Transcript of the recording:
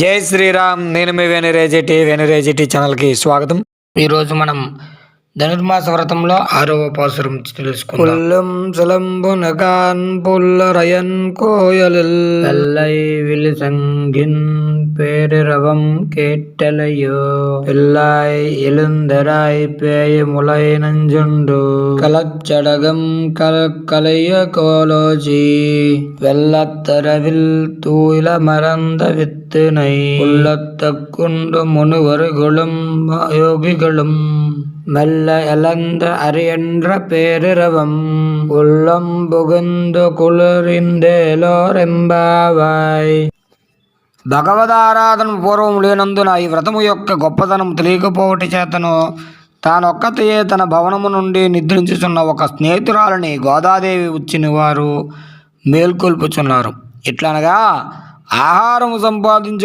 జై శ్రీరామ్. నేను మీ వేణురేజిటి ఛానల్కి స్వాగతం. ఈరోజు మనం ధనుర్మాస వ్రతంలో 6వ పాసురం తెలుసుకుందాం. పుల్లం சிலம்புனகான் புல்லரையன் கோயலில் வெள்ளை விழுசங்கின் பேரிரவம் கேட்டலையோ பிள்ளாய் எழுந்தராய் பேய முளை நஞ்சுண்டு கலச்சடகம் கலைய கோலோஜி வெள்ளத்தரவில் தூயில மறந்த வித்தினை உள்ளத்தக்குண்டு முனிவர்களும் யோகிகளும் மெல்ல எலந்த அரியன்ற பேரிரவம் உள்ளம் புகுந்து కులరిందేలోరెంబావాయ్. భగవదారాధన పూర్వం లేనందున ఈ వ్రతము యొక్క గొప్పతనం తెలియకపోవటి చేతను తానొక్కతయే తన భవనము నుండి నిద్రించుచున్న ఒక స్నేహితురాలని గోదాదేవి వచ్చిన వారు మేల్కొల్పుచున్నారు. ఇట్లనగా ఆహారము సంపాదించు